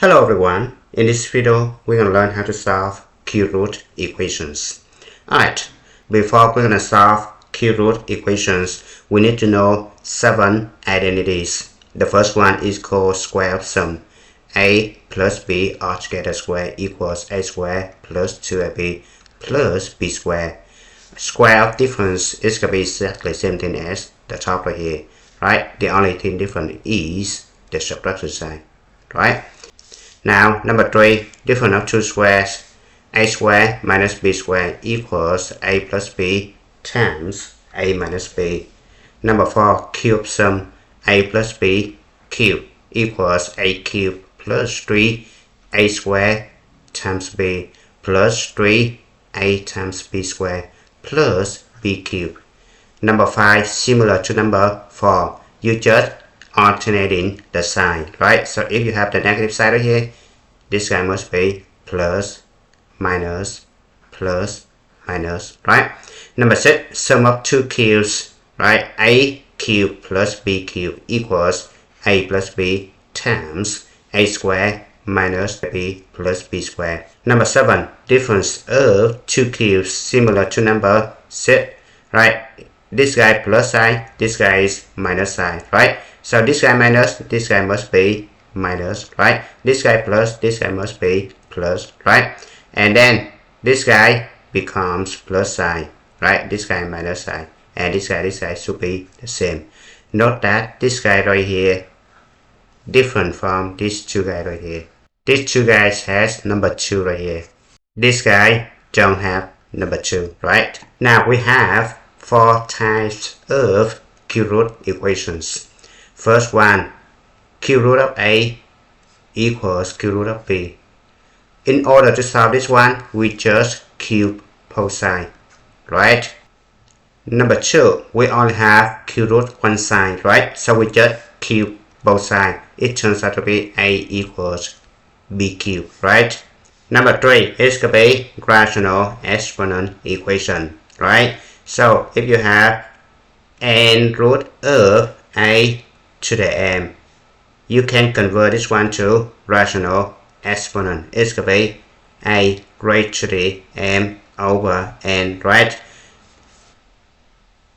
Hello everyone, in this video we're going to learn how to solve cube root equations. Alright, before we're going to solve cube root equations, we need to know 7 identities. The first one is called square of sum. A plus b altogether square equals a square plus 2ab plus b square. Square of difference is going to be exactly the same thing as the top right here. Right, the only thing different is the subtraction sign. Right. Now, number 3, difference of two squares. A square minus b square equals a plus b times a minus b. Number 4, cube sum. A plus b cube equals a cube plus 3a square times b plus 3a times b square plus b cube. Number 5, similar to number 4, you just alternating the sign, right? So if you have the negative side right here, this guy must be plus, minus, right? Number 6, sum of two cubes, right? A cube plus b cube equals a plus b times a square minus b plus b square. Number 7, difference of two cubes similar to number 6, right? This guy plus side, this guy is minus side, right? So this guy minus, this guy must be minus, right? This guy plus, this guy must be plus, right? And then this guy becomes plus side, right? This guy minus side, and this guy should be the same. Note that this guy right here different from these two guys right here. These two guys has number 2 right here. This guy don't have number 2, right? Now we have 4 types of cube root equations. First one, cube root of a equals cube root of b. In order to solve this one, we just cube both sides, right? Number 2, we only have cube root one side, right? So we just cube both sides. It turns out to be a equals b cube, right? Number 3 is going to be rational exponent equation, right? So if you have n root of a to the m, you can convert this one to rational exponent. It's going to be a raised to the m over n, right?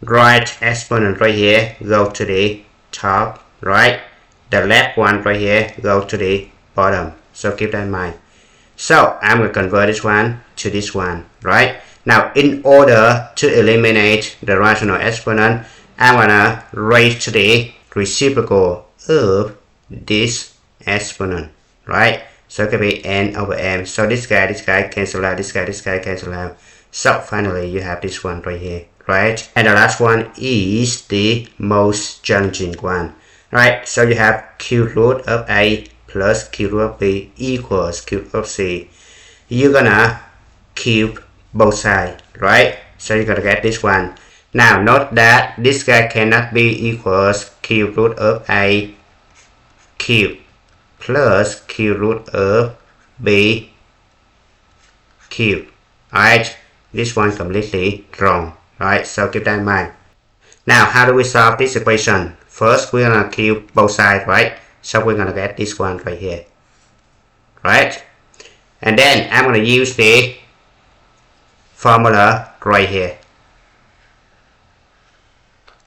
Right exponent right here go to the top, right? The left one right here go to the bottom. So keep that in mind. So I'm going to convert this one to this one, right? Now, in order to eliminate the rational exponent, I'm going to raise to the reciprocal of this exponent, right? So it can be n over m. So this guy cancel out, this guy cancel out. So finally, you have this one right here, right? And the last one is the most challenging one, right? So you have cube root of a plus cube root of b equals cube root of c. You're gonna cube both sides, right? So you're gonna get this one. Now note that this guy cannot be equals cube root of a cube plus cube root of b cube. Alright, this one completely wrong, right? So keep that in mind. Now how do we solve this equation? First we're gonna cube both sides, right? So we're gonna get this one right here, right? And then I'm gonna use the formula right here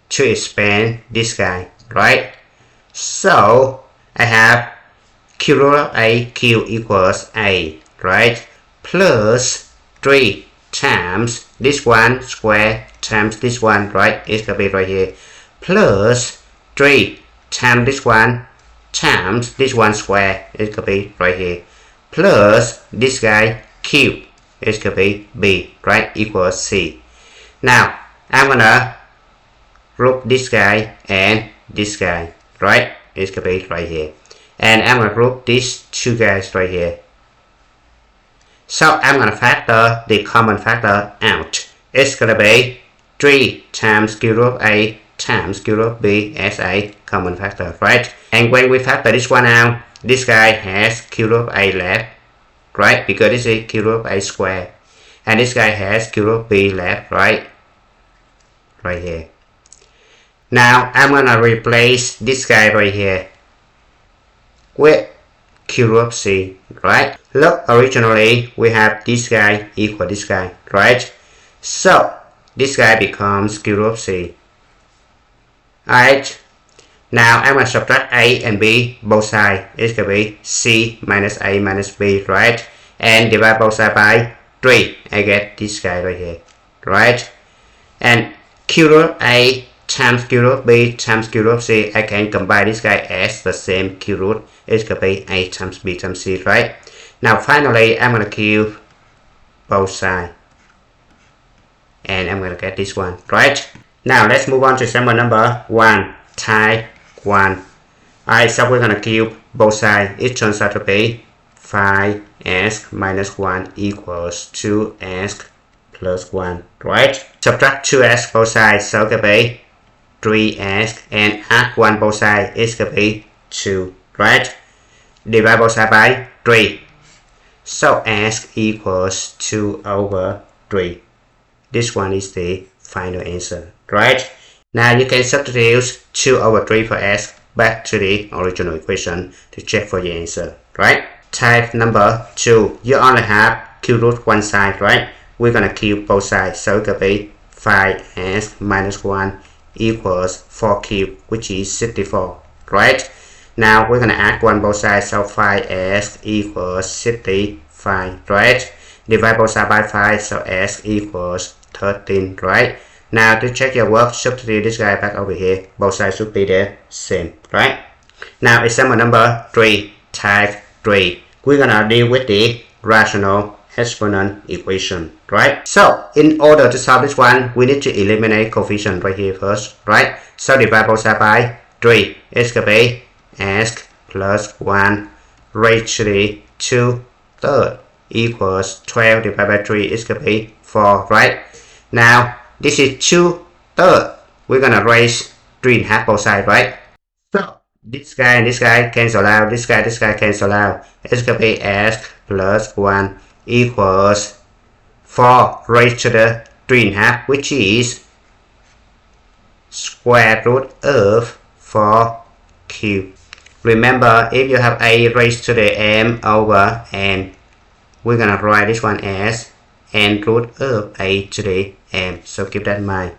to expand this guy, right? So I have cube root of a cube equals a, right? Plus 3 times this one square times this one, right? It's gonna be right here. Plus 3 times this one times this one square. It's gonna be right here. Plus this guy cube. It's gonna be b, right? Equals c. Now I'm gonna group this guy and this guy, right? It's gonna be right here. And I'm gonna group these two guys right here. So I'm gonna factor the common factor out. It's gonna be 3 times cube root of a times cube root of b as a common factor, right? And when we factor this one out, this guy has cube root of a left, right? Because this is cube root of a square. And this guy has cube root of b left, right? Right here. Now I'm gonna replace this guy right here with cube root of c, right? Look, originally we have this guy equal this guy, right? So this guy becomes cube root of c. Alright, now I'm going to subtract a and b both sides. It's going to be c minus a minus b, right? And divide both sides by 3. I get this guy right here, right? And cube root of a times cube root of b times cube root of c, I can combine this guy as the same cube root. It's going to be a times b times c, right? Now finally, I'm going to cube both sides. And I'm going to get this one, right? Now let's move on to example number 1, type 1. Alright, so we're going to cube both sides. It turns out to be 5x minus 1 equals 2x plus 1, right? Subtract 2x both sides, so it could be 3x, and add 1 both sides, it's going to be 2, right? Divide both sides by 3. So x equals 2 over 3. This one is the final answer, right? Now you can substitute 2 over 3 for x back to the original equation to check for your answer, right? Type number 2, you only have cube root one side, right? We're gonna cube both sides, so it could be 5x minus 1 equals 4 cubed, which is 64, right? Now we're gonna add 1 both sides, so 5x equals 65, right? Divide both sides by 5, so x equals 13, right? Now to check your work, substitute this guy back over here. Both sides should be the same, right? Now example number 3, type 3. We're gonna deal with the rational exponent equation, right? So in order to solve this one, we need to eliminate coefficient right here first, right? So divide both sides by 3. It's gonna be x plus 1 raised to the 2/3 equals 12 divided by 3. It's gonna be 4, right? Now this is 2/3. We're gonna raise 3.5 both sides, right? So this guy and this guy cancel out. This guy cancel out. It's gonna be x plus 1 equals 4 raised to the 3.5, which is square root of 4 cubed. Remember, if you have a raised to the m over n, we're gonna write this one as n root of a to the m, so keep that in mind.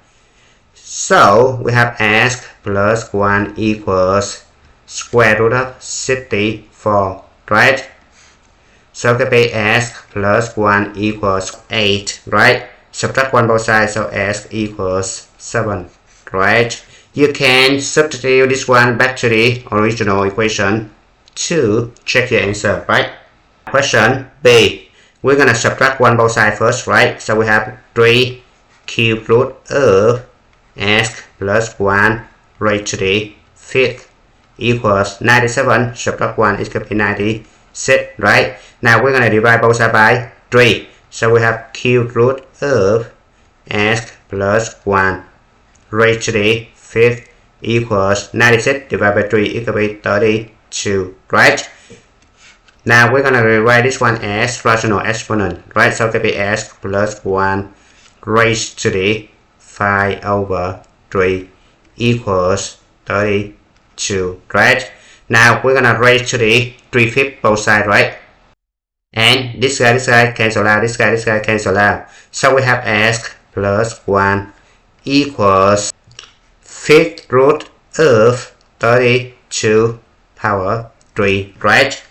So we have x plus 1 equals square root of 64, right? So it could be x plus 1 equals 8, right? Subtract 1 both sides, so x equals 7, right? You can substitute this one back to the original equation to check your answer, right? Question B. We're gonna subtract 1 both sides first, right? So we have 3 cube root of x plus 1 raised to the 5th equals 97. Subtract 1 is going to be 96, right? Now we're gonna divide both sides by 3. So we have cube root of x plus 1 raised to the 5th equals 96 divided by 3 is going to be 32, right? Now we're gonna rewrite this one as rational exponent, right? So it could be x plus 1 raised to the 5 over 3 equals 32, right? Now we're gonna raise to the 3/5 both sides, right? And this guy cancel out, this guy cancel out. So we have x plus 1 equals 5th root of 32 power 3, right?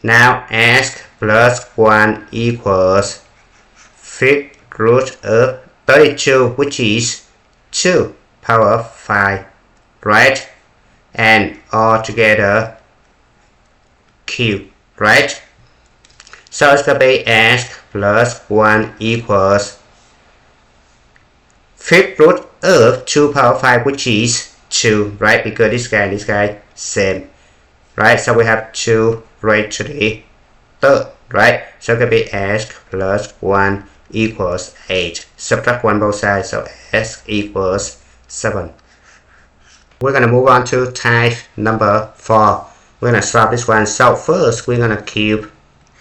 Now x plus 1 equals 5th root of 32, which is 2 power 5, right? And all together cube, right? So it's gonna be x plus 1 equals 5th root of 2 power 5, which is 2, right? Because this guy and this guy same, right? So we have 2 raised to the 3rd, right? So it could be x plus 1 equals 8. Subtract 1 both sides, so x equals 7. We're gonna move on to type number 4. We're gonna solve this one. So first we're gonna cube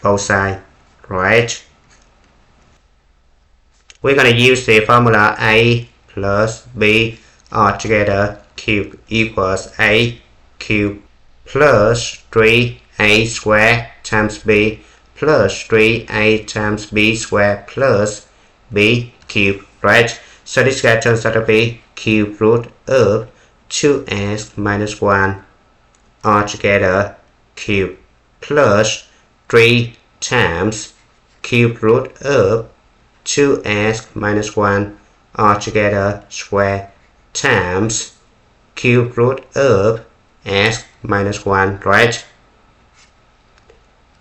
both sides, right? We're gonna use the formula a plus b all together cube equals a cube plus 3a squared times b plus 3a times b squared plus b cubed, right? So this guy turns out to be cube root of 2x minus 1 altogether cube plus 3 times cube root of 2x minus 1 altogether square times cube root of x minus 1, right?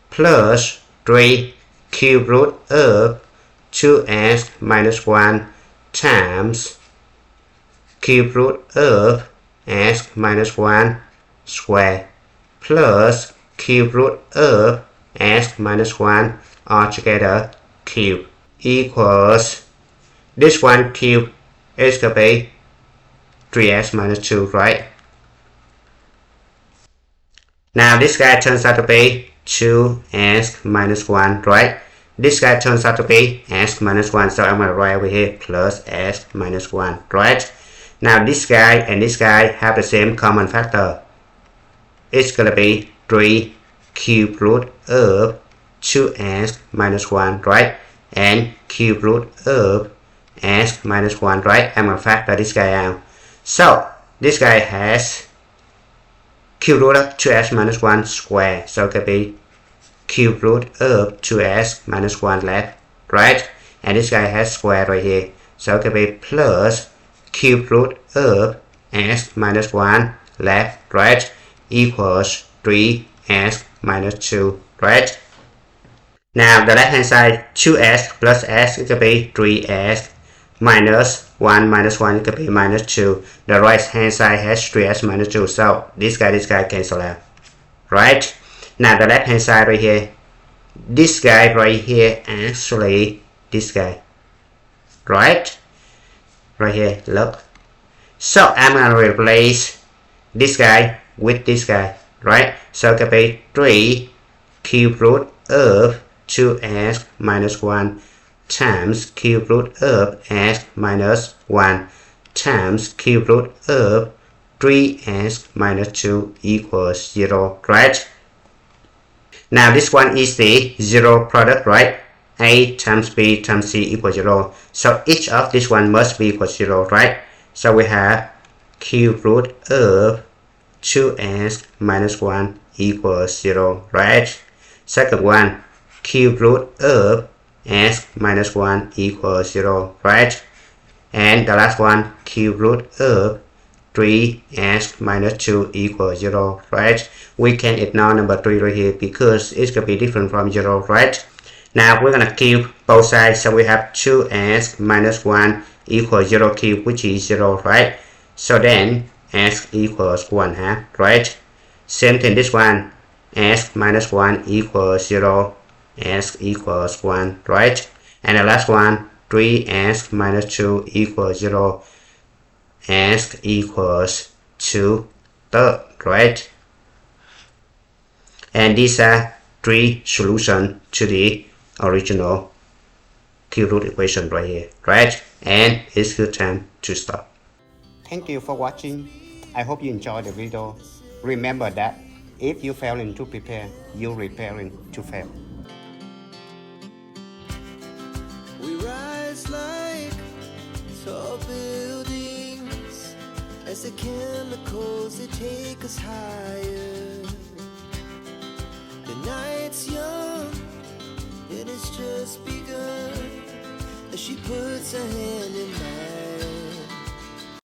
Plus 3 cube root of 2x minus 1 times cube root of x minus 1 square plus cube root of x minus 1 altogether cube equals this one cube is going to be 3x minus 2, right? Now this guy turns out to be 2x minus 1, right? This guy turns out to be x minus 1, so I'm going to write over here plus x minus 1, right? Now this guy and this guy have the same common factor. It's going to be 3 cube root of 2x minus 1, right? And cube root of x minus 1, right? I'm going to factor this guy out. So this guy has cube root of 2x minus 1 square. So it could be cube root of 2x minus 1 left, right? And this guy has square right here. So it could be plus cube root of x minus 1 left, right? Equals 3x minus 2, right? Now the left hand side 2x plus x it could be 3x minus 1 minus 1 it could be minus 2. The right hand side has 3x minus 2, so this guy cancel out, right? Now the left hand side right here, this guy right here actually this guy, right? Right here, look. So I'm gonna replace this guy with this guy, right? So it could be 3 cube root of 2x minus 1 times cube root of x minus 1 times cube root of 3x minus 2 equals 0, right? Now this one is the zero product, right? A times B times C equals 0. So each of this one must be equal to 0, right? So we have cube root of 2x minus 1 equals 0, right? Second one, cube root of x minus 1 equals 0, right? And the last one, cube root of 3x minus 2 equals 0, right? We can ignore number 3 right here because it's going to be different from 0, right? Now we're going to cube both sides, so we have 2x minus 1 equals 0 cube, which is 0, right? So then x equals 1/2, right? Same thing this one, x minus 1 equals 0, x equals 1, right? And the last one, 3x minus 2 equals 0, x equals 2/3, right? And these are 3 solutions to the original cube root equation right here, right? And it's good time to stop. Thank you for watching. I hope you enjoyed the video. Remember that if you failing to prepare, you're preparing to fail. We rise like tall buildings as the chemicals they take us higher. The night's young and it's just begun as she puts her hand in mine.